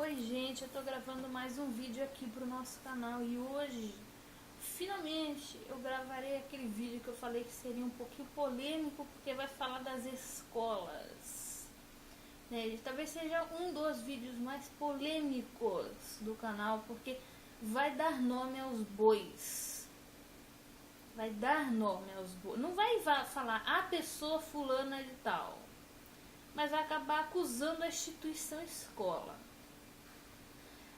Oi gente, eu tô gravando mais um vídeo aqui pro nosso canal e hoje, finalmente, eu gravarei aquele vídeo que eu falei que seria um pouquinho polêmico porque vai falar das escolas, né? Talvez seja um dos vídeos mais polêmicos do canal porque vai dar nome aos bois. Vai dar nome aos bois. Não vai falar a pessoa fulana de tal, mas vai acabar acusando a instituição escola.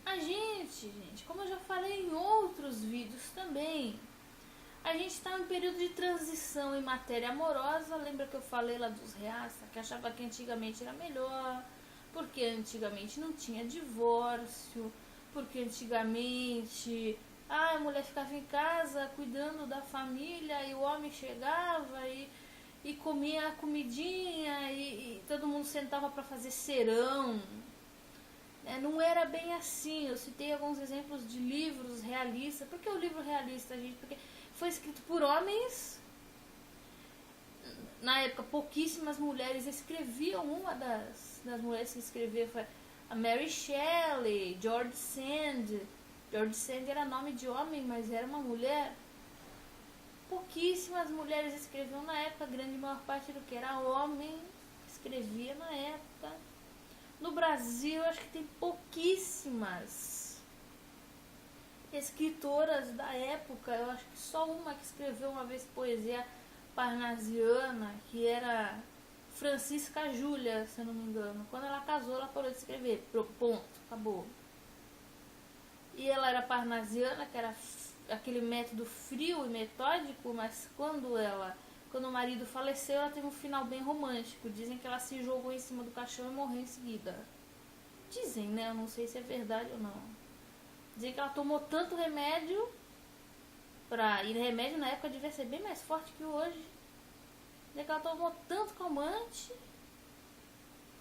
A gente, como eu já falei em outros vídeos também, a gente está em um período de transição em matéria amorosa. Lembra que eu falei lá dos reaça, que achava que antigamente era melhor, porque antigamente não tinha divórcio, porque antigamente a mulher ficava em casa cuidando da família e o homem chegava e comia a comidinha e todo mundo sentava para fazer serão. Não era bem assim. Eu citei alguns exemplos de livros realistas. Por que o livro realista, gente? Porque foi escrito por homens. Na época, pouquíssimas mulheres escreviam. Uma das mulheres que escrevia foi a Mary Shelley, George Sand. George Sand era nome de homem, mas era uma mulher. Pouquíssimas mulheres escreviam na época. A grande maior parte do que era homem escrevia na época. No Brasil, acho que tem pouquíssimas escritoras da época. Eu acho que só uma que escreveu uma vez poesia parnasiana, que era Francisca Júlia, se eu não me engano. Quando ela casou, ela parou de escrever. Ponto, acabou. E ela era parnasiana, que era aquele método frio e metódico, mas quando o marido faleceu, ela teve um final bem romântico. Dizem que ela se jogou em cima do caixão e morreu em seguida. Dizem, né? Eu não sei se é verdade ou não. Dizem que ela tomou tanto remédio e remédio na época devia ser bem mais forte que hoje. Dizem que ela tomou tanto calmante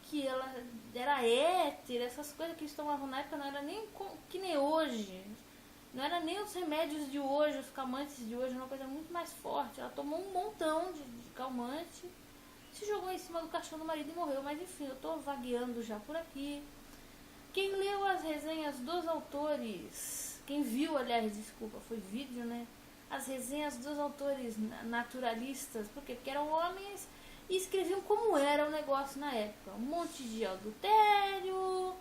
que ela era hétero. Essas coisas que eles tomavam na época não era nem que nem hoje. Não era nem os remédios de hoje, os calmantes de hoje, uma coisa muito mais forte. Ela tomou um montão de calmante, se jogou em cima do caixão do marido e morreu. Mas enfim, eu tô vagueando já por aqui. Quem leu as resenhas dos autores, quem viu, aliás, desculpa, foi vídeo, né? As resenhas dos autores naturalistas, por quê? Porque eram homens e escreviam como era o negócio na época. Um monte de adultério.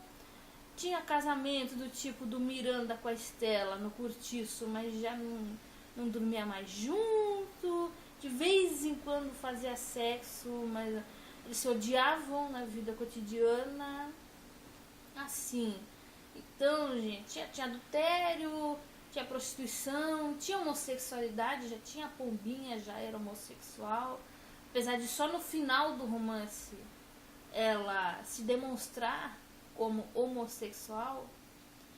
Tinha casamento do tipo do Miranda com a Estela no Cortiço, mas já não dormia mais junto. De vez em quando fazia sexo, mas eles se odiavam na vida cotidiana. Assim. Então, gente, tinha adultério, tinha prostituição, tinha homossexualidade, já tinha a Pombinha, já era homossexual. Apesar de só no final do romance ela se demonstrar como homossexual.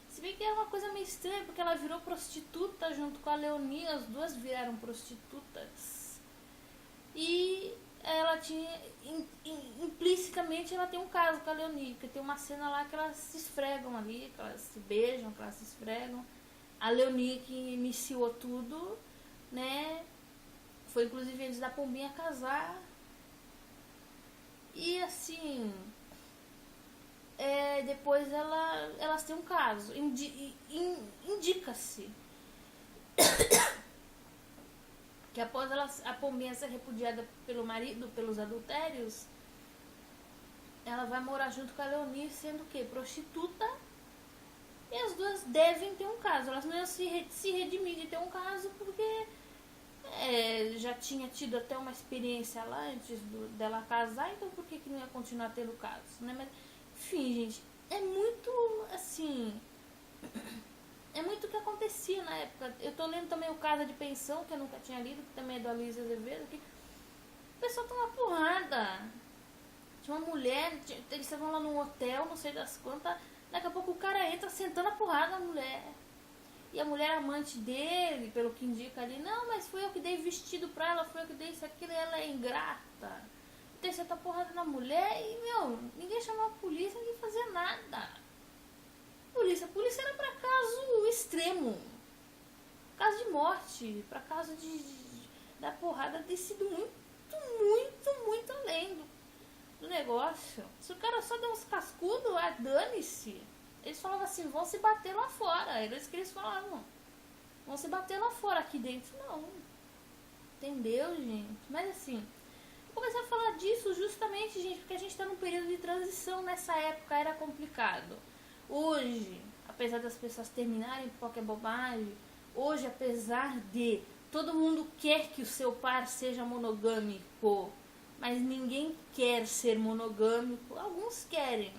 Se bem que era uma coisa meio estranha, porque ela virou prostituta junto com a Leonie, as duas viraram prostitutas. E ela tinha, implicitamente, ela tem um caso com a Leonie, porque tem uma cena lá que elas se esfregam ali, que elas se beijam, que elas se esfregam. A Leonie que iniciou tudo, né? Foi inclusive antes da Pombinha casar. E assim, depois elas têm um caso. Indica-se que após a Pombinha ser repudiada pelo marido, pelos adultérios, ela vai morar junto com a Leonie, sendo que prostituta. E as duas devem ter um caso. Elas não iam se redimir de ter um caso porque já tinha tido até uma experiência lá antes dela casar, então por que não ia continuar tendo caso, né? Mas, enfim, gente, é muito assim, é muito o que acontecia na época. Eu tô lendo também o Casa de Pensão, que eu nunca tinha lido, que também é do Aloysio Azevedo, que o pessoal toma porrada. Tinha uma mulher, eles estavam lá num hotel, não sei das quantas, daqui a pouco o cara entra sentando a porrada na mulher. E a mulher amante dele, pelo que indica ali, não, mas foi eu que dei vestido pra ela, foi eu que dei isso, aquilo, e ela é ingrata. Então você tá porrada na mulher e, ninguém chamou a polícia, ninguém fazia nada. Polícia era pra caso extremo. Caso de morte, pra caso da porrada ter sido muito além do negócio. Se o cara só deu uns cascudos, dane-se. Eles falavam assim, vão se bater lá fora. Era isso que eles falavam. Vão se bater lá fora, aqui dentro não. Entendeu, gente? Mas assim, eu comecei a falar disso justamente, gente, porque a gente tá num período de transição. Nessa época era complicado. Hoje, apesar das pessoas terminarem qualquer bobagem, hoje, apesar de todo mundo quer que o seu par seja monogâmico, mas ninguém quer ser monogâmico. Alguns querem,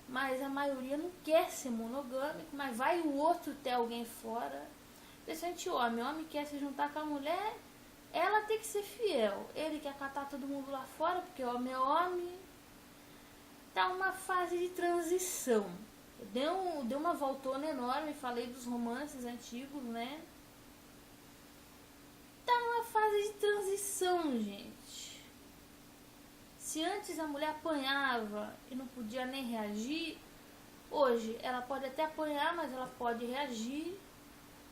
mas a maioria não quer ser monogâmico, mas vai o outro ter alguém fora. Principalmente homem quer se juntar com a mulher, ela tem que ser fiel. Ele quer catar todo mundo lá fora, porque homem é homem. Tá uma fase de transição. Deu uma voltona enorme, falei dos romances antigos, né? Tá uma fase de transição, gente. Se antes a mulher apanhava e não podia nem reagir, hoje ela pode até apanhar, mas ela pode reagir,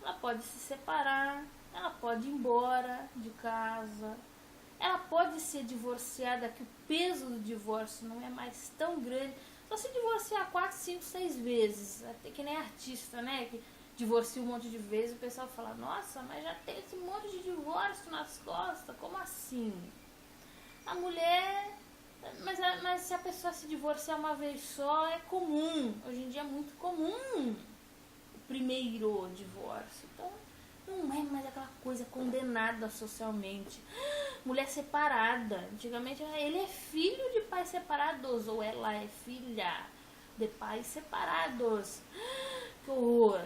ela pode se separar, ela pode ir embora de casa, ela pode ser divorciada, que o peso do divórcio não é mais tão grande. Só se divorciar 4, 5, 6 vezes, até que nem artista, né, que divorcia um monte de vezes, o pessoal fala, nossa, mas já tem esse monte de divórcio nas costas, como assim? A mulher, mas se a pessoa se divorciar uma vez só, é comum, hoje em dia é muito comum o primeiro divórcio, então não é mais aquela coisa condenada socialmente. Mulher separada, antigamente ele é filho de pais separados, ou ela é filha de pais separados, que horror.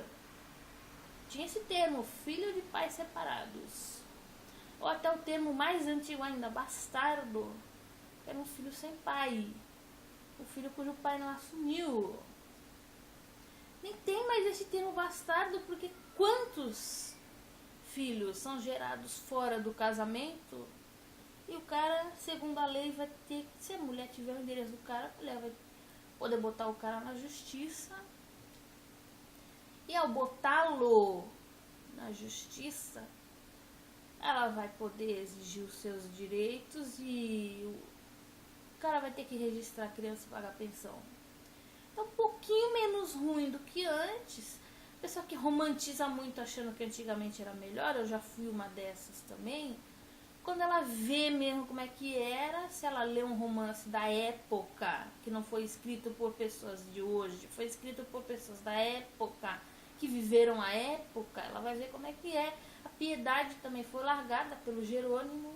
Tinha esse termo, filho de pais separados, ou até o termo mais antigo ainda, bastardo, que era um filho sem pai, o filho cujo pai não assumiu. Nem tem mais esse termo bastardo, porque quantos filhos são gerados fora do casamento e o cara, segundo a lei, vai ter, se a mulher tiver o endereço do cara, a mulher vai poder botar o cara na justiça, e ao botá-lo na justiça, ela vai poder exigir os seus direitos e o cara vai ter que registrar a criança e pagar pensão. É um pouquinho menos ruim do que antes. Pessoa que romantiza muito achando que antigamente era melhor, eu já fui uma dessas também. Quando ela vê mesmo como é que era, se ela lê um romance da época, que não foi escrito por pessoas de hoje, foi escrito por pessoas da época, que viveram a época, ela vai ver como é que é. A Piedade também foi largada pelo Jerônimo.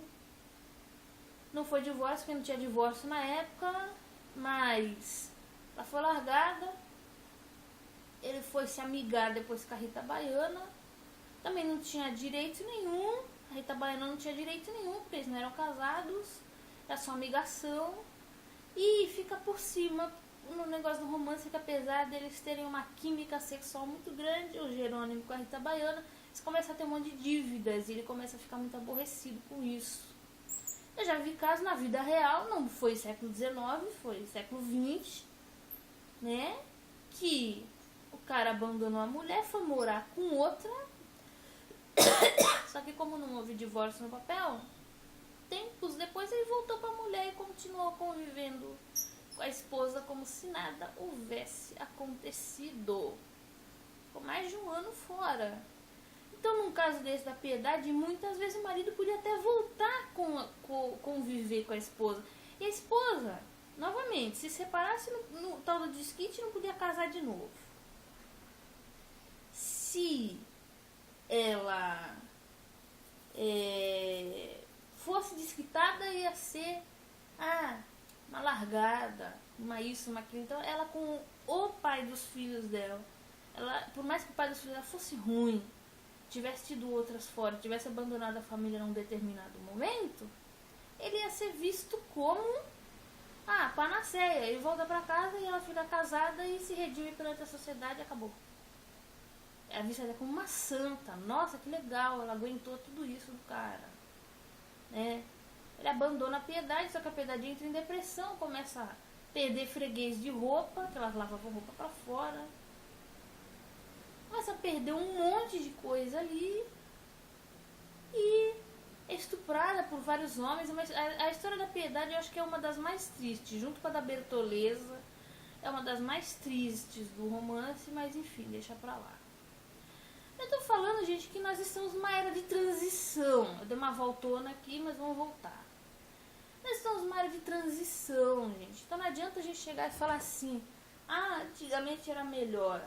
Não foi divórcio, porque não tinha divórcio na época, mas ela foi largada. Ele foi se amigar depois com a Rita Baiana. Também não tinha direito nenhum. A Rita Baiana não tinha direito nenhum, porque eles não eram casados. Era só amigação. E fica por cima no negócio do romance, que apesar deles terem uma química sexual muito grande, o Jerônimo com a Rita Baiana, eles começam a ter um monte de dívidas. E ele começa a ficar muito aborrecido com isso. Eu já vi casos na vida real, não foi século XIX, foi século XX, né? Que o cara abandonou a mulher, foi morar com outra. Só que como não houve divórcio no papel, tempos depois ele voltou pra mulher e continuou convivendo com a esposa como se nada houvesse acontecido. Ficou mais de um ano fora. Então, num caso desse da Piedade, muitas vezes o marido podia até voltar conviver com a esposa. E a esposa, novamente, se separasse no tal do desquite, não podia casar de novo. Se ela fosse desquitada, ia ser uma largada, uma isso, uma aquilo. Então, ela com o pai dos filhos dela, ela, por mais que o pai dos filhos dela fosse ruim, tivesse tido outras fora, tivesse abandonado a família num determinado momento, ele ia ser visto como panaceia. Ele volta pra casa e ela fica casada e se redime perante a sociedade e acabou. É vista como uma santa. Nossa, que legal, ela aguentou tudo isso do cara, né? Ele abandona a Piedade, só que a Piedade entra em depressão, começa a perder freguês de roupa, que elas lavavam roupa pra fora, começa a perder um monte de coisa ali e é estuprada por vários homens. Mas a história da Piedade eu acho que é uma das mais tristes, junto com a da Bertoleza, é uma das mais tristes do romance, mas enfim, deixa pra lá. Eu tô falando, gente, que nós estamos numa era de transição. Eu dei uma voltona aqui, mas vamos voltar. Nós estamos numa era de transição, gente. Então não adianta a gente chegar e falar assim, antigamente era melhor.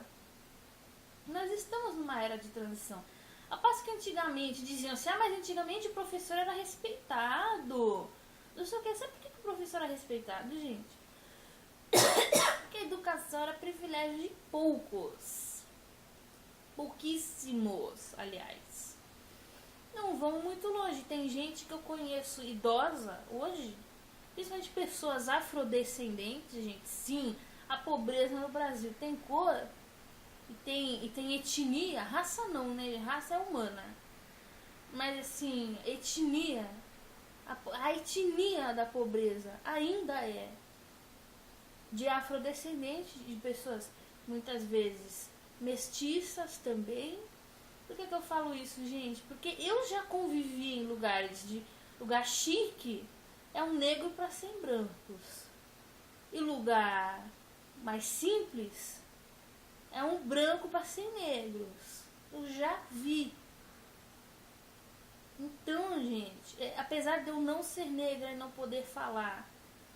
Nós estamos numa era de transição. Ao passo que antigamente diziam assim, mas antigamente o professor era respeitado. Não sei o que. Sabe por que o professor era respeitado, gente? Porque a educação era privilégio de poucos. Pouquíssimos, aliás. Não vão muito longe. Tem gente que eu conheço idosa hoje, principalmente pessoas afrodescendentes, gente. Sim, a pobreza no Brasil tem cor e tem etnia. Raça não, né? Raça é humana. Mas assim, etnia, a etnia da pobreza ainda é de afrodescendentes, de pessoas muitas vezes mestiças também. Por que eu falo isso, gente? Porque eu já convivi em lugar chique é um negro para 100 brancos. E lugar mais simples é um branco para 100 negros. Eu já vi. Então, gente, apesar de eu não ser negra e não poder falar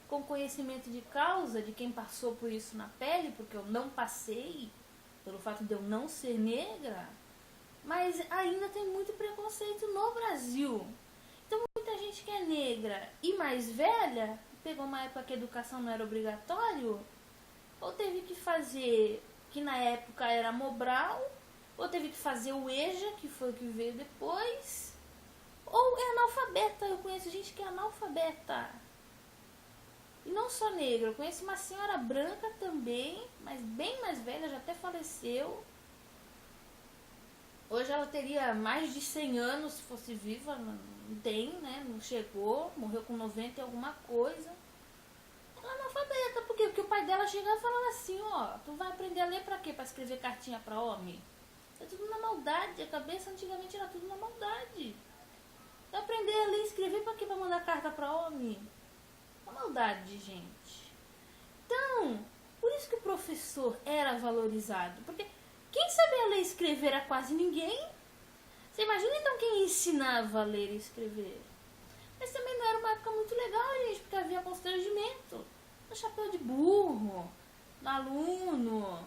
com conhecimento de causa de quem passou por isso na pele, porque eu não passei, pelo fato de eu não ser negra, mas ainda tem muito preconceito no Brasil. Então muita gente que é negra e mais velha, pegou uma época que a educação não era obrigatório, ou teve que fazer, que na época era Mobral, ou teve que fazer o EJA, que foi o que veio depois, ou é analfabeta. Eu conheço gente que é analfabeta. E não só negra, eu conheço uma senhora branca também, mas bem mais velha, já até faleceu. Hoje ela teria mais de 100 anos se fosse viva, não tem, né? Não chegou, morreu com 90 e alguma coisa. Ela é analfabeta, por quê? Porque o pai dela chegava e falava assim, tu vai aprender a ler pra quê? Pra escrever cartinha pra homem? É tudo na maldade, a cabeça antigamente era tudo na maldade. Vai aprender a ler e escrever pra quê? Pra mandar carta pra homem? A maldade, gente. Então, por isso que o professor era valorizado. Porque quem sabia ler e escrever era quase ninguém. Você imagina então quem ensinava a ler e escrever? Mas também não era uma época muito legal, gente, porque havia constrangimento. No chapéu de burro, no aluno,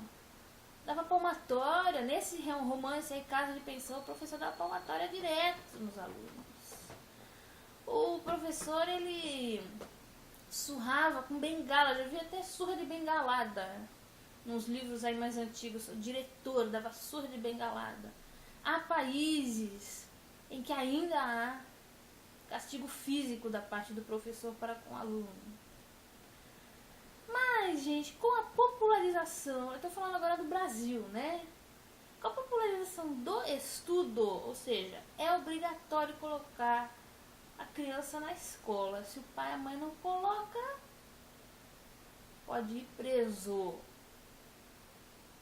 dava palmatória. Nesse romance aí, Casa de Pensão, o professor dava palmatória direto nos alunos. O professor, ele surrava com bengala, já vi até surra de bengalada nos livros aí mais antigos. O diretor dava surra de bengalada. Há países em que ainda há castigo físico da parte do professor para com o aluno. Mas, gente, com a popularização, eu tô falando agora do Brasil, né? Com a popularização do estudo, ou seja, é obrigatório colocar a criança na escola. Se o pai e a mãe não coloca, pode ir preso,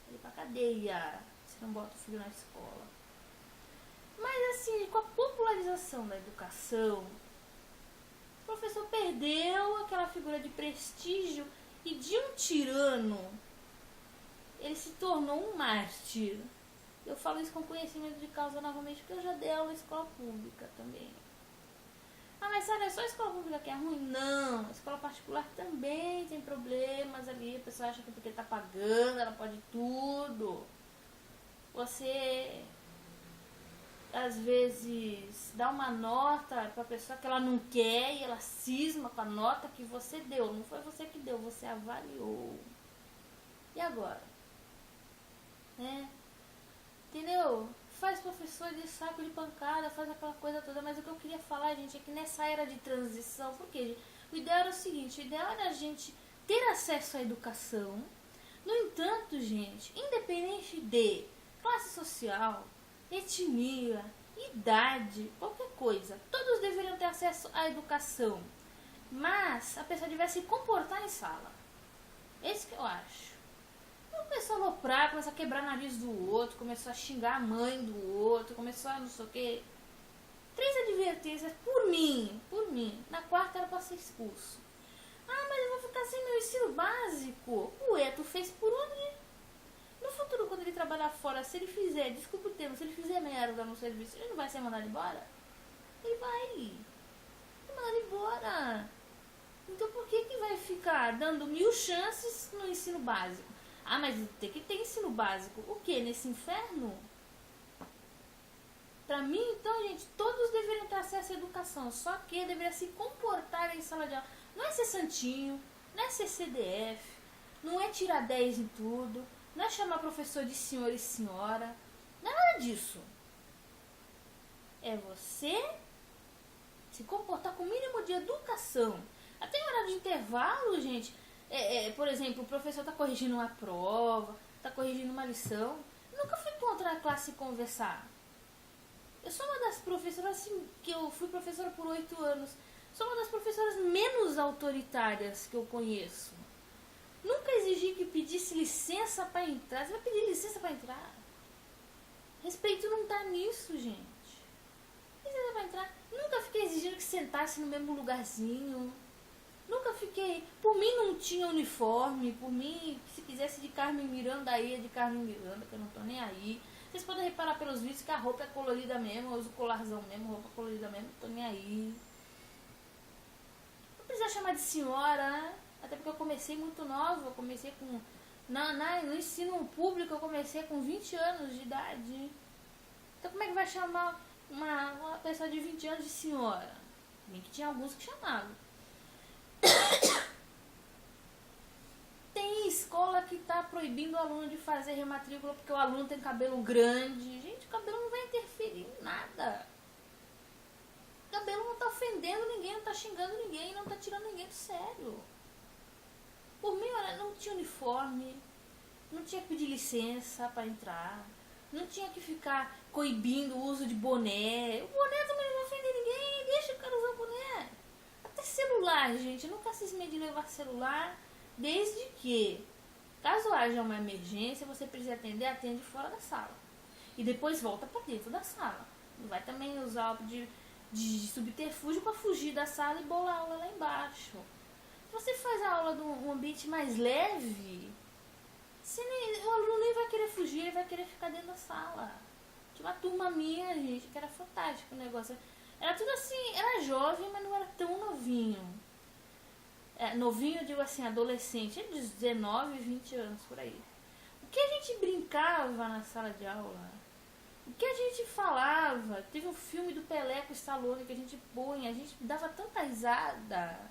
pode ir pra cadeia se não bota o filho na escola. Mas assim, com a popularização da educação, o professor perdeu aquela figura de prestígio e de um tirano ele se tornou um mártir. Eu falo isso com conhecimento de causa novamente, porque eu já dei aula em escola pública também. Mas sabe, é só a escola pública que é ruim? Não, a escola particular também tem problemas ali. A pessoa acha que porque tá pagando, ela pode tudo. Você, às vezes, dá uma nota pra pessoa que ela não quer e ela cisma com a nota que você deu. Não foi você que deu, você avaliou. E agora? Entendeu? Faz professor de saco de pancada, faz aquela coisa toda, mas o que eu queria falar, gente, é que nessa era de transição, porque o ideal era o seguinte, o ideal era a gente ter acesso à educação. No entanto, gente, independente de classe social, etnia, idade, qualquer coisa, todos deveriam ter acesso à educação, mas a pessoa devesse se comportar em sala. Esse que eu acho. Começou a aloprar, começou a quebrar o nariz do outro, começou a xingar a mãe do outro, começou a não sei o que. 3 advertências por mim. Na 4ª era pra ser expulso. Mas eu vou ficar sem meu ensino básico. Ué, tu trabalhar fora, se ele fizer, desculpa o termo, se ele fizer merda no serviço, ele não vai ser mandado embora? Ele vai ser mandado embora. Então por que vai ficar dando 1000 chances no ensino básico? Ah, mas tem que ter ensino básico. O que? Nesse inferno? Pra mim, então, gente, todos deveriam ter acesso à educação, só que deveria se comportar em sala de aula. Não é ser santinho, não é ser CDF, não é tirar 10 em tudo, não é chamar professor de senhor e senhora, não é nada disso. É você se comportar com o mínimo de educação. Até em horário de intervalo, gente, por exemplo, o professor está corrigindo uma prova, está corrigindo uma lição. Nunca fui contra a classe conversar. Eu sou uma das professoras, assim, que eu fui professora por 8 anos. Sou uma das professoras menos autoritárias que eu conheço. Nunca exigi que pedisse licença para entrar. Você vai pedir licença para entrar? Respeito não tá nisso, gente. Licença para entrar. Nunca fiquei exigindo que sentasse no mesmo lugarzinho. Nunca fiquei... Por mim não tinha uniforme. Por mim, se quisesse de Carmen Miranda, aí é de Carmen Miranda, que eu não tô nem aí. Vocês podem reparar pelos vídeos que a roupa é colorida mesmo. Eu uso colarzão mesmo, roupa colorida mesmo, não tô nem aí. Não precisa chamar de senhora, né? Até porque eu comecei muito nova. Eu comecei com... No ensino público eu comecei com 20 anos de idade. Então como é que vai chamar uma pessoa de 20 anos de senhora? Bem que tinha alguns que chamavam. Tem escola que tá proibindo o aluno de fazer rematrícula porque o aluno tem cabelo grande. Gente, o cabelo não vai interferir em nada. O cabelo não tá ofendendo ninguém, não tá xingando ninguém, não tá tirando ninguém do sério. Por mim, olha, não tinha uniforme, não tinha que pedir licença para entrar, não tinha que ficar coibindo o uso de boné. O boné também não vai ofender ninguém, deixa o cara usar o boné. Até celular, gente, eu nunca cismei de levar celular, desde que, caso haja uma emergência, você precisa atender, atende fora da sala. E depois volta para dentro da sala. Não vai também usar de subterfúgio para fugir da sala e bolar a aula lá embaixo. Se você faz a aula de um ambiente mais leve, o aluno nem vai querer fugir, ele vai querer ficar dentro da sala. Tinha uma turma minha, gente, que era fantástico o negócio. Era tudo assim, era jovem, mas não era tão novinho. Novinho, eu digo assim, adolescente, de 19, 20 anos, por aí. O que a gente brincava na sala de aula? O que a gente falava? Teve um filme do Pelé com o Stallone que a gente punha, a gente dava tanta risada.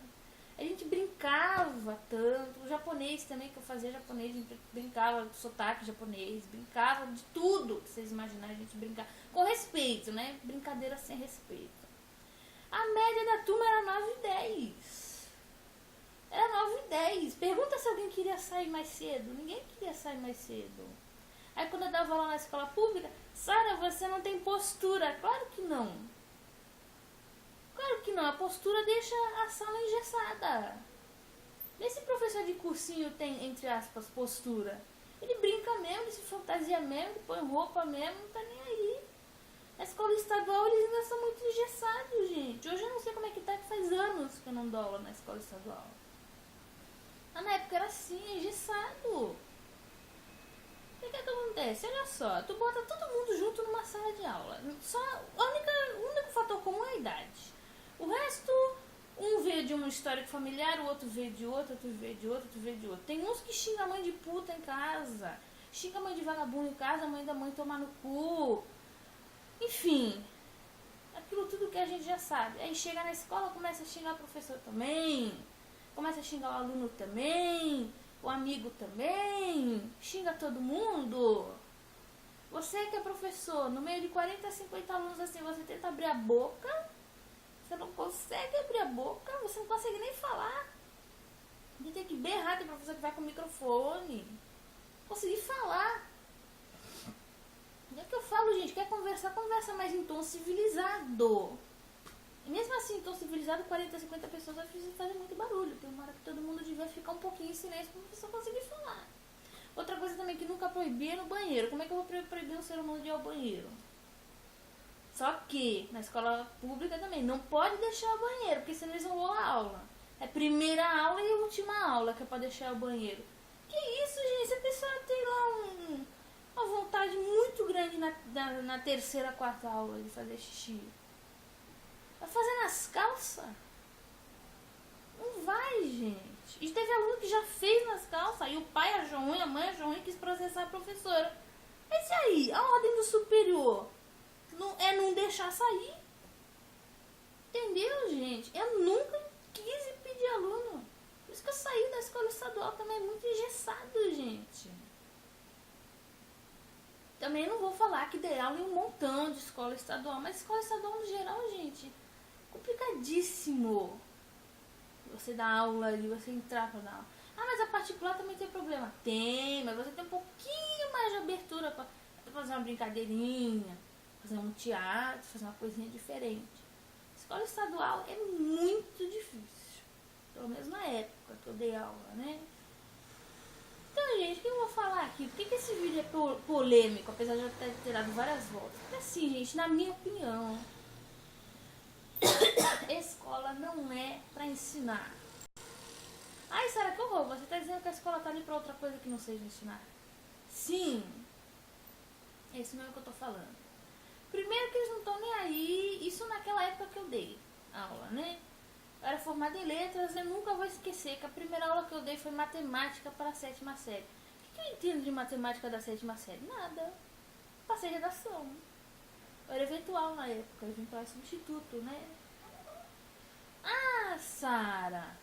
A gente brincava tanto. O japonês também, que eu fazia japonês, a gente brincava do sotaque japonês, brincava de tudo que vocês imaginarem, a gente brincava. Com respeito, né? Brincadeira sem respeito. A média da turma era 9 e 10. Era 9 e 10. Pergunta se alguém queria sair mais cedo. Ninguém queria sair mais cedo. Aí quando eu dava aula na escola pública, Sara, você não tem postura. Claro que não. Claro que não, a postura deixa a sala engessada. Esse professor de cursinho tem, entre aspas, postura. Ele brinca mesmo, ele se fantasia mesmo, ele põe roupa mesmo, não tá nem aí. Na escola estadual eles ainda são muito engessados, gente. Hoje eu não sei como é que tá, que faz anos que eu não dou aula na escola estadual. Mas na época era assim, engessado. O que acontece? Olha só, tu bota todo mundo junto numa sala de aula. O único fator comum é a idade. O resto, um veio de uma história familiar, o outro veio de outro, outro veio de outro, outro veio de outro. Tem uns que xingam a mãe de puta em casa, xinga a mãe de vagabundo em casa, a mãe da mãe tomar no cu. Enfim, aquilo tudo que a gente já sabe. Aí chega na escola, começa a xingar o professor também, começa a xingar o aluno também, o amigo também, xinga todo mundo. Você que é professor, no meio de 40, 50 alunos assim, você tenta abrir a boca... Você não consegue abrir a boca, você não consegue nem falar. Você tem que berrar, tem professor que vai com o microfone. Conseguir falar. E é que eu falo, gente, quer conversar, conversa mais em tom civilizado. E mesmo assim, em tom civilizado, 40, 50 pessoas vai fazer muito barulho. Tem uma hora que todo mundo devia ficar um pouquinho em silêncio para o professor conseguir falar. Outra coisa também que nunca proibia é no banheiro. Como é que eu vou proibir um ser humano de ir ao banheiro? Só que na escola pública também não pode deixar o banheiro, porque senão eles vão rolar a aula. É primeira aula e última aula que é pra deixar o banheiro. Que isso, gente? Se a pessoa tem lá uma vontade na terceira, quarta aula de fazer xixi? Vai fazer nas calças? Não vai, gente. E teve aluno que já fez nas calças. Aí o pai achou ruim, a mãe achou ruim, quis processar a professora. Mas e aí? A ordem do superior não deixar sair. Entendeu, gente? Eu nunca quis impedir aluno. Por isso que eu saí da escola estadual também. É muito engessado, gente. Também não vou falar que dei aula em um montão de escola estadual. Mas escola estadual no geral, gente, complicadíssimo. Você dá aula e você entrar pra dar aula. Ah, mas a particular também tem problema. Tem, mas você tem um pouquinho mais de abertura pra fazer uma brincadeirinha, fazer um teatro, fazer uma coisinha diferente. Escola estadual é muito difícil. Pelo menos na época que eu dei aula, né? Então, gente, o que eu vou falar aqui? Por que esse vídeo é polêmico, apesar de eu ter dado várias voltas? Porque assim, gente, na minha opinião, escola não é pra ensinar. Ai, Sara, que horror, você tá dizendo que a escola tá ali pra outra coisa que não seja ensinar? Sim, é isso mesmo que eu tô falando. Primeiro que eles não estão nem aí, isso naquela época que eu dei aula, né? Eu era formada em letras, eu nunca vou esquecer que a primeira aula que eu dei foi matemática para a 7ª série. O que eu entendo de matemática da 7ª série? Nada. Passei redação. Eu era eventual na época, eventual é substituto, né? Ah, Sara,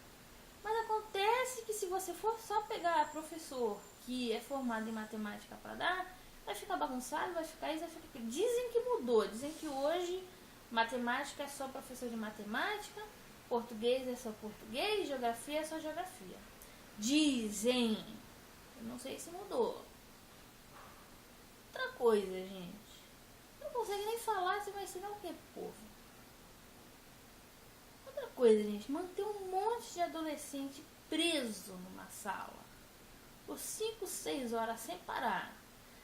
mas acontece que se você for só pegar professor que é formado em matemática para dar, vai ficar bagunçado, vai ficar isso, vai ficar aquilo. Dizem que mudou, dizem que hoje matemática é só professor de matemática, português é só português, geografia é só geografia. Dizem. Eu não sei se mudou. Outra coisa, gente. Não consegue nem falar, você vai ensinar o que, povo? Outra coisa, gente. Manter um monte de adolescente preso numa sala por 5, 6 horas sem parar.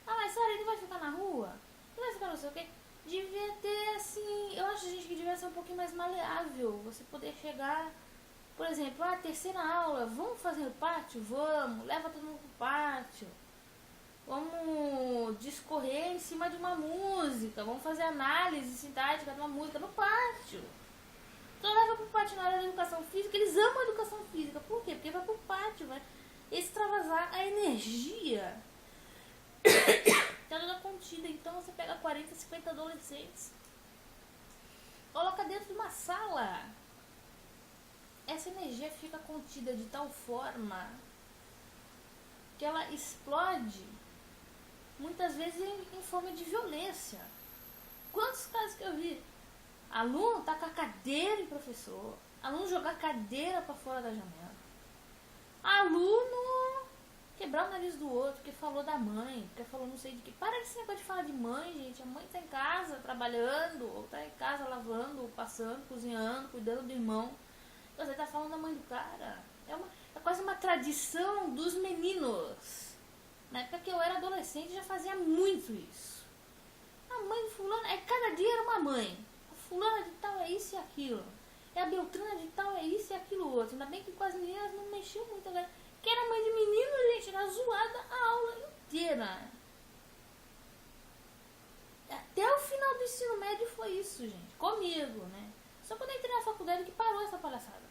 Ah, mas Sara, ele vai ficar na rua? Ele vai ficar não sei o quê? Devia ter, assim, eu acho, gente, que devia ser um pouquinho mais maleável. Você poder chegar, por exemplo, terceira aula, vamos fazer no pátio? Vamos, leva todo mundo pro pátio. Vamos discorrer em cima de uma música, vamos fazer análise sintática de uma música no pátio. Então leva pro pátio na área da educação física, eles amam a educação física. Por quê? Porque vai pro pátio, vai extravasar a energia. Tá toda contida, então você pega 40, 50 adolescentes, coloca dentro de uma sala, essa energia fica contida de tal forma que ela explode muitas vezes em forma de violência. Quantos casos que eu vi? Aluno tacar cadeira em professor, aluno jogar cadeira para fora da janela, aluno quebrar o nariz do outro, porque falou da mãe, porque falou não sei de que. Para esse negócio de falar de mãe, gente. A mãe tá em casa trabalhando, ou tá em casa lavando, passando, cozinhando, cuidando do irmão. Você tá falando da mãe do cara. É quase uma tradição dos meninos. Na época que eu era adolescente já fazia muito isso. A mãe do fulano, cada dia era uma mãe. A fulana de tal é isso e aquilo. A beltrana de tal é isso e aquilo outro. Ainda bem que com as meninas não mexeu muito agora. Que era mãe de menino, gente, era zoada a aula inteira. Até o final do ensino médio foi isso, gente. Comigo, né? Só quando eu entrei na faculdade que parou essa palhaçada.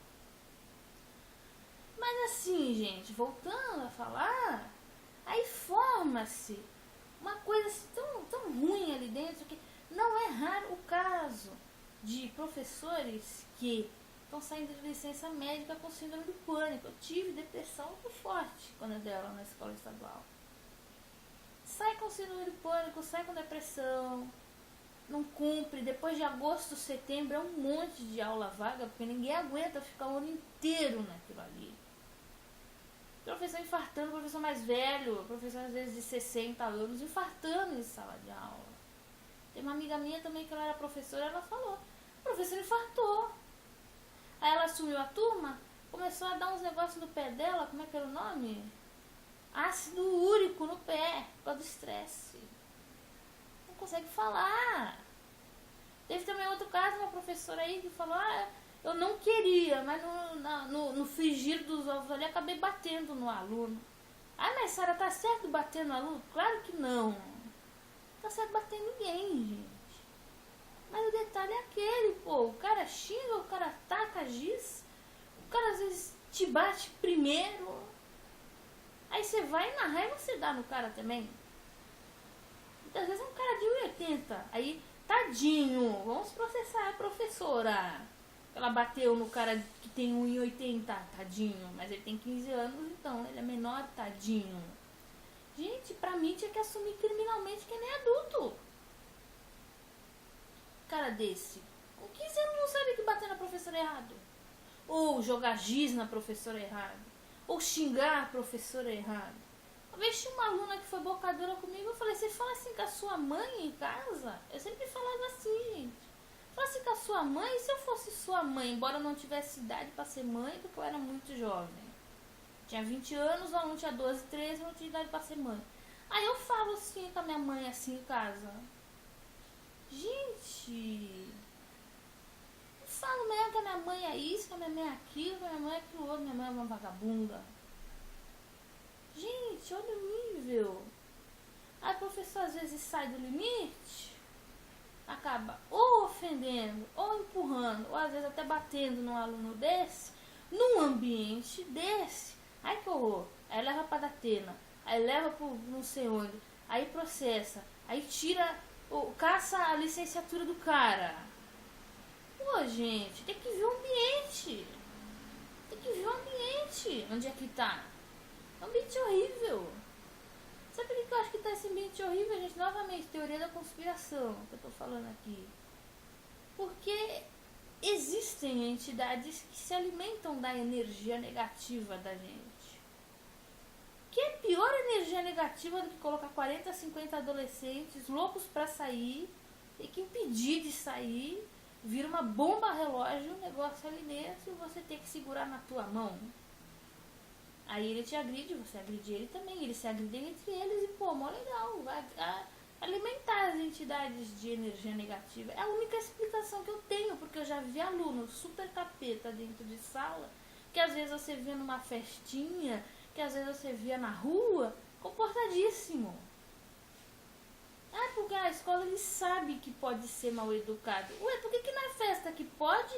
Mas assim, gente, voltando a falar, aí forma-se uma coisa assim, tão ruim ali dentro que não é raro o caso de professores que estão saindo de licença médica com síndrome do pânico. Eu tive depressão muito forte quando eu dei aula na escola estadual. Sai com síndrome do pânico, sai com depressão, não cumpre. Depois de agosto, setembro, é um monte de aula vaga, porque ninguém aguenta ficar o ano inteiro naquilo ali. Professor infartando, professor mais velho, professor às vezes de 60 anos, infartando em sala de aula. Tem uma amiga minha também que ela era professora, ela falou, o professor infartou. Aí ela assumiu a turma, começou a dar uns negócios no pé dela, como é que era o nome? Ácido úrico no pé, por causa do estresse. Não consegue falar. Teve também outro caso, uma professora aí que falou, eu não queria, mas no frigir dos ovos ali, acabei batendo no aluno. Mas Sara, tá certo bater no aluno? Claro que não. tá certo bater em ninguém, gente. Mas o detalhe é aquele, pô, o cara xinga, o cara ataca giz, o cara às vezes te bate primeiro, aí você vai e na raiva você dá no cara também. Muitas vezes é um cara de 1,80, aí, tadinho, vamos processar a professora. Ela bateu no cara que tem 1,80, tadinho, mas ele tem 15 anos, então ele é menor, tadinho. Gente, pra mim tinha que assumir criminalmente que nem adulto. Cara desse, com 15 anos não sabe que bater na professora é errado. Ou jogar giz na professora é errado. Ou xingar a professora é errado. Uma vez tinha uma aluna que foi bocadora comigo, eu falei, você fala assim com a sua mãe em casa? Eu sempre falava assim, gente. Fala assim com a sua mãe, e se eu fosse sua mãe, embora eu não tivesse idade pra ser mãe, porque eu era muito jovem. Tinha 20 anos, o aluno tinha 12, 13, eu não tinha idade pra ser mãe. Aí eu falo assim com a minha mãe, assim, em casa. Gente, eu falo mesmo que a minha mãe é isso, que a minha mãe é aquilo, que a minha mãe é aquilo outro, minha mãe é uma vagabunda. Gente, olha o nível. Aí o professor às vezes sai do limite, acaba ou ofendendo, ou empurrando, ou às vezes até batendo num aluno desse, num ambiente desse. Ai que horror. Aí leva pra Datena, aí leva pro não sei onde, aí processa, aí tira, caça a licenciatura do cara. Pô, gente, tem que ver o ambiente. Tem que ver o ambiente. Onde é que tá? É um ambiente horrível. Sabe por que eu acho que tá esse ambiente horrível, gente? Novamente, teoria da conspiração que eu tô falando aqui. Porque existem entidades que se alimentam da energia negativa da gente. Que é pior energia negativa do que colocar 40, 50 adolescentes loucos pra sair, tem que impedir de sair, vira uma bomba relógio, um negócio ali dentro e você tem que segurar na tua mão. Aí ele te agride, você agride ele também, eles se agridem entre eles e pô, mó legal, vai alimentar as entidades de energia negativa. É a única explicação que eu tenho, porque eu já vi alunos super capeta dentro de sala, que às vezes você via numa festinha, que às vezes você via na rua, comportadíssimo. Ah, porque a escola ele sabe que pode ser mal educado. Ué, por que na festa que pode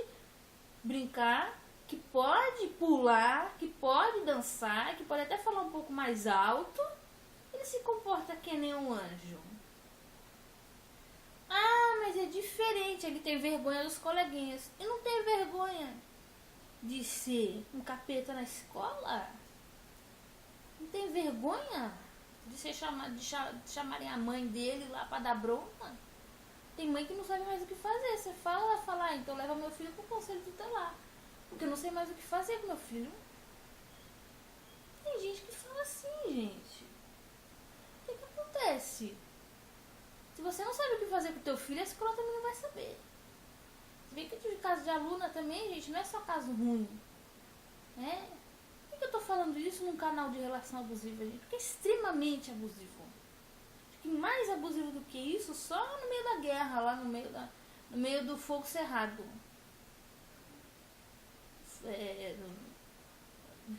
brincar, que pode pular, que pode dançar, que pode até falar um pouco mais alto, ele se comporta que nem um anjo? Ah, mas é diferente, ele tem vergonha dos coleguinhas. E não tem vergonha de ser um capeta na escola? Não tem vergonha de ser chamarem a mãe dele lá pra dar bronca? Tem mãe que não sabe mais o que fazer. Você fala, então leva meu filho pro conselho tutelar, porque eu não sei mais o que fazer com meu filho. Tem gente que fala assim, gente. O que acontece? Se você não sabe o que fazer com o teu filho, a escola também não vai saber. Se bem que eu tive caso de aluna também, gente, não é só caso ruim. Né? Por que eu tô falando isso num canal de relação abusiva, gente? Porque é extremamente abusivo. Acho que mais abusivo do que isso, só no meio da guerra, lá no meio do fogo cerrado.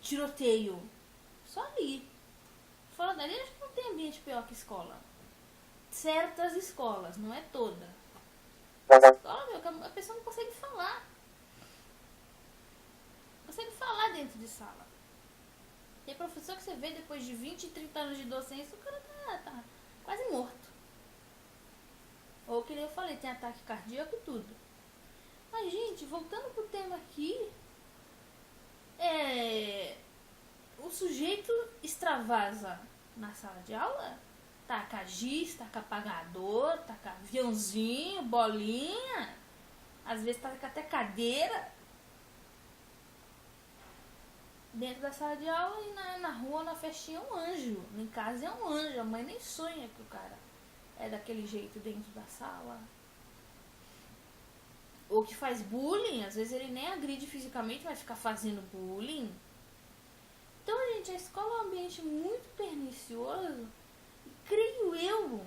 Tiroteio. Só ali. Fora dali, acho que não tem ambiente pior que escola. Certas escolas, não é toda. Escola, meu, a pessoa não consegue falar. Não consegue falar dentro de sala. Tem professor que você vê depois de 20, 30 anos de docência, o cara tá quase morto. Ou que nem eu falei, tem ataque cardíaco e tudo. Mas, gente, voltando pro tema aqui, o sujeito extravasa na sala de aula, taca giz, taca apagador, taca aviãozinho, bolinha, às vezes taca até cadeira dentro da sala de aula, e na rua, na festinha, é um anjo. Em casa é um anjo, a mãe nem sonha que o cara é daquele jeito dentro da sala. Ou que faz bullying, às vezes ele nem agride fisicamente, mas fica fazendo bullying. Então, gente, a escola é um ambiente muito pernicioso. E creio eu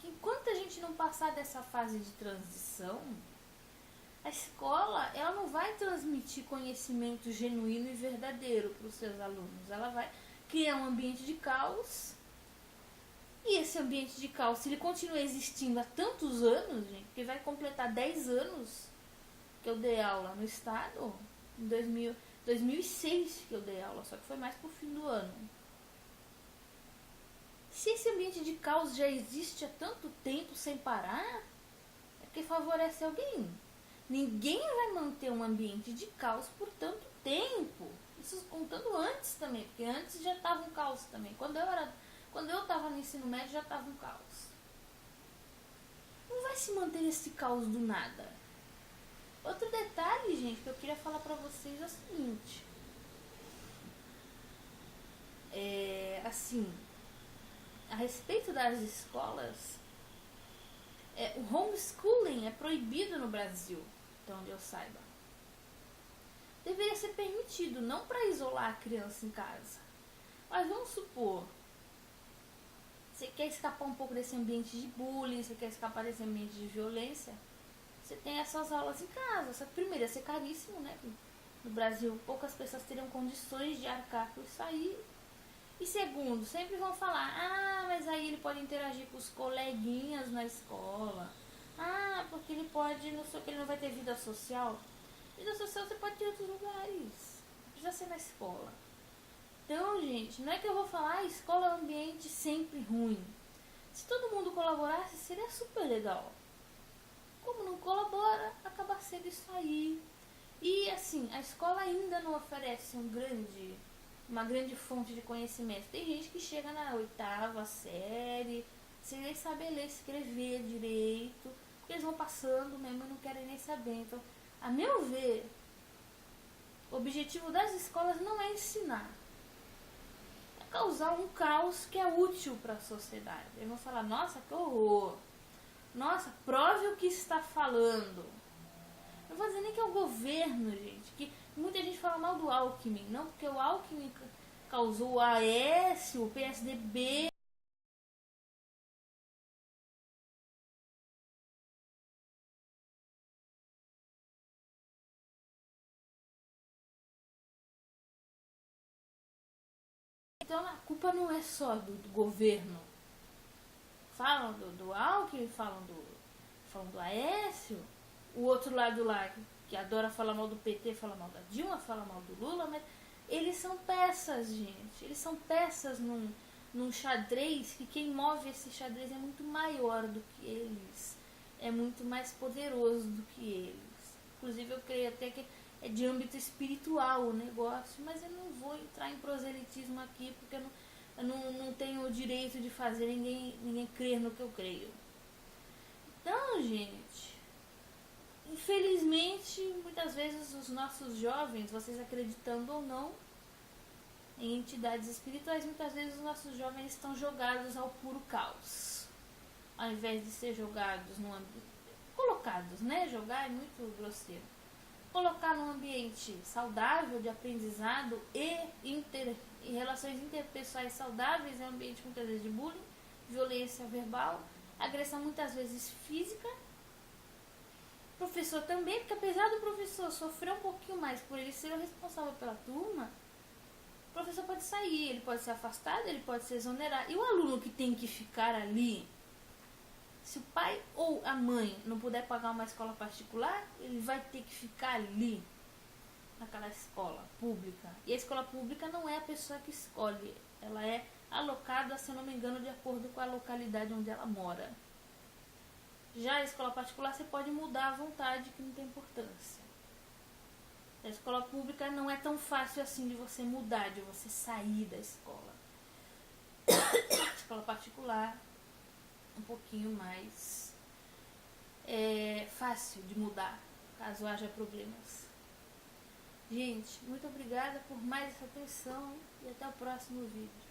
que enquanto a gente não passar dessa fase de transição, a escola ela não vai transmitir conhecimento genuíno e verdadeiro para os seus alunos. Ela vai criar um ambiente de caos. E esse esse ambiente de caos, se ele continua existindo há tantos anos, gente, porque vai completar 10 anos que eu dei aula no estado, em 2006 que eu dei aula, só que foi mais pro fim do ano. Se esse ambiente de caos já existe há tanto tempo sem parar, é porque favorece alguém. Ninguém vai manter um ambiente de caos por tanto tempo. Isso contando antes também, porque antes já estava um caos também. Quando eu estava no ensino médio já estava um caos. Não vai se manter esse caos do nada. Outro detalhe, gente, que eu queria falar pra vocês é o seguinte. Assim, a respeito das escolas, o homeschooling é proibido no Brasil, até onde eu saiba. Deveria ser permitido, não para isolar a criança em casa. Mas vamos supor, você quer escapar um pouco desse ambiente de bullying, você quer escapar desse ambiente de violência, você tem essas aulas em casa. Só que primeiro ia ser caríssimo, né? No Brasil poucas pessoas teriam condições de arcar por isso aí. E segundo, sempre vão falar, mas aí ele pode interagir com os coleguinhas na escola. Porque ele pode, não sei o que, ele não vai ter vida social. Vida social você pode ter em outros lugares. Não precisa ser na escola. Então, gente, não é que eu vou falar, escola é um ambiente sempre ruim. Se todo mundo colaborasse, seria super legal. Como não colabora, acaba sendo isso aí. E assim, a escola ainda não oferece uma grande fonte de conhecimento. Tem gente que chega na 8ª série, sem nem saber ler, escrever direito, porque eles vão passando mesmo e não querem nem saber. Então, a meu ver, o objetivo das escolas não é ensinar, é causar um caos que é útil para a sociedade. Eles vão falar, nossa, que horror, nossa, prove o que está falando. Não vou dizer nem que é o governo, gente, que muita gente fala mal do Alckmin, não, porque o Alckmin causou o Aécio, o PSDB. Então a culpa não é só do governo. Falam do Alckmin, falam do Aécio, o outro lado lá que adora falar mal do PT, fala mal da Dilma, fala mal do Lula, mas eles são peças, gente. Eles são peças num xadrez que quem move esse xadrez é muito maior do que eles. É muito mais poderoso do que eles. Inclusive eu creio até que é de âmbito espiritual o negócio, mas eu não vou entrar em proselitismo aqui porque eu não tenho o direito de fazer ninguém crer no que eu creio. Então, gente, infelizmente, muitas vezes os nossos jovens, vocês acreditando ou não em entidades espirituais, muitas vezes os nossos jovens estão jogados ao puro caos. Ao invés de ser jogados num ambiente, colocados, né? Jogar é muito grosseiro. Colocar num ambiente saudável de aprendizado e relações interpessoais saudáveis, é um ambiente muitas vezes de bullying, violência verbal, agressão muitas vezes física. Professor também, porque apesar do professor sofrer um pouquinho mais por ele ser o responsável pela turma, o professor pode sair, ele pode ser afastado, ele pode ser exonerado. E o aluno que tem que ficar ali, se o pai ou a mãe não puder pagar uma escola particular, ele vai ter que ficar ali, naquela escola pública. E a escola pública não é a pessoa que escolhe, ela é alocada, se eu não me engano, de acordo com a localidade onde ela mora. Já a escola particular você pode mudar à vontade, que não tem importância. A escola pública não é tão fácil assim de você mudar, de você sair da escola. A escola particular um pouquinho mais fácil de mudar, caso haja problemas. Gente, muito obrigada por mais essa atenção e até o próximo vídeo.